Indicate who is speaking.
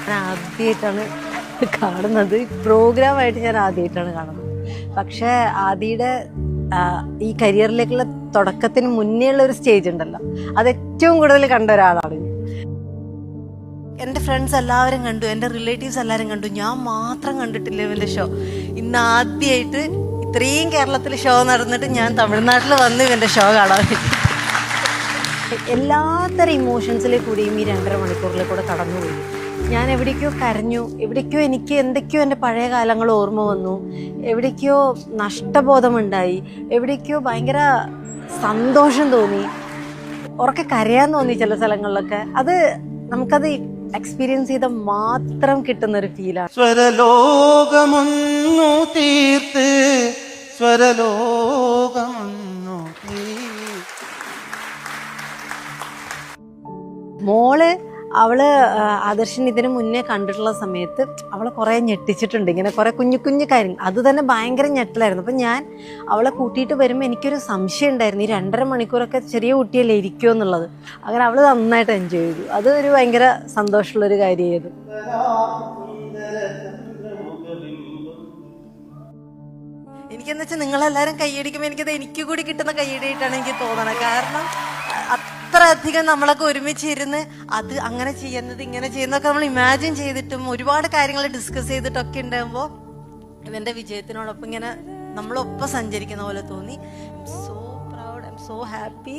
Speaker 1: ഞാൻ ആദ്യമായിട്ടാണ് കാണുന്നത്, പ്രോഗ്രാമായിട്ട് ഞാൻ ആദ്യമായിട്ടാണ് കാണുന്നത്. പക്ഷേ ആദിയുടെ ഈ കരിയറിലേക്കുള്ള തുടക്കത്തിന് മുന്നേ ഉള്ള ഒരു സ്റ്റേജ് ഉണ്ടല്ലോ, അത് ഏറ്റവും കൂടുതൽ കണ്ട ഒരാളാണ് ഞാൻ. എൻ്റെ ഫ്രണ്ട്സ് എല്ലാവരും കണ്ടു, എൻ്റെ റിലേറ്റീവ്സ് എല്ലാവരും കണ്ടു, ഞാൻ മാത്രം കണ്ടിട്ടില്ല ഇവൻ്റെ ഷോ. ഇന്ന് ആദ്യമായിട്ട് ഇത്രയും കേരളത്തിൽ ഷോ നടന്നിട്ട് ഞാൻ തമിഴ്നാട്ടിൽ വന്ന് ഇവൻ്റെ ഷോ കാണാൻ പറ്റി. എല്ലാത്തരം ഇമോഷൻസിലെ കൂടിയും ഈ 2.5 മണിക്കൂറിൽ കൂടെ കടന്നുപോയി. ഞാൻ എവിടേക്കോ കരഞ്ഞു, എവിടേക്കോ എനിക്ക് എന്തൊക്കെയോ എൻ്റെ പഴയ കാലങ്ങൾ ഓർമ്മ വന്നു, എവിടേക്കോ നഷ്ടബോധമുണ്ടായി, എവിടേക്കോ ഭയങ്കര സന്തോഷം തോന്നി, ഉറക്കെ കരയാൻ തോന്നി ചില സ്ഥലങ്ങളിലൊക്കെ. അത് നമുക്കത് എക്സ്പീരിയൻസ് ചെയ്ത മാത്രം കിട്ടുന്നൊരു ഫീലാണ്.
Speaker 2: സ്വരലോകമൊന്നു തീർത്ത് സ്വരലോകമൊന്നു
Speaker 1: മോള് അവള് ആദർശൻ ഇതിനു മുന്നേ കണ്ടിട്ടുള്ള സമയത്ത് അവളെ കുറെ ഞെട്ടിച്ചിട്ടുണ്ട്, ഇങ്ങനെ കുറെ കുഞ്ഞു കുഞ്ഞു കാര്യങ്ങൾ. അത് തന്നെ ഭയങ്കര ഞെട്ടലായിരുന്നു. അപ്പം ഞാൻ അവളെ കൂട്ടിയിട്ട് വരുമ്പോൾ എനിക്കൊരു സംശയം ഉണ്ടായിരുന്നു, ഈ 2.5 മണിക്കൂറൊക്കെ ചെറിയ കുട്ടിയല്ലേ ഇരിക്കുമോ എന്നുള്ളത്. അങ്ങനെ അവള് നന്നായിട്ട് എൻജോയ് ചെയ്തു. അത് ഒരു ഭയങ്കര സന്തോഷമുള്ളൊരു കാര്യമായിരുന്നു. എനിക്കെന്ന് വെച്ചാൽ നിങ്ങളെല്ലാവരും കൈയടിക്കുമ്പോൾ എനിക്കത് എനിക്ക് കൂടി കിട്ടുന്ന കൈയടിയായിട്ടാണ് എനിക്ക് തോന്നണത്. കാരണം അത്ര അധികം നമ്മളൊക്കെ ഒരുമിച്ചിരുന്ന് അത് അങ്ങനെ ചെയ്യുന്നത് ഇങ്ങനെ ചെയ്യുന്നതൊക്കെ നമ്മൾ ഇമാജിൻ ചെയ്തിട്ടും ഒരുപാട് കാര്യങ്ങൾ ഡിസ്കസ് ചെയ്തിട്ടൊക്കെ ഉണ്ടാകുമ്പോൾ ഇവന്റെ വിജയത്തിനോടൊപ്പം ഇങ്ങനെ നമ്മളൊപ്പം സഞ്ചരിക്കുന്ന പോലെ തോന്നി. I M so proud, I M so happy.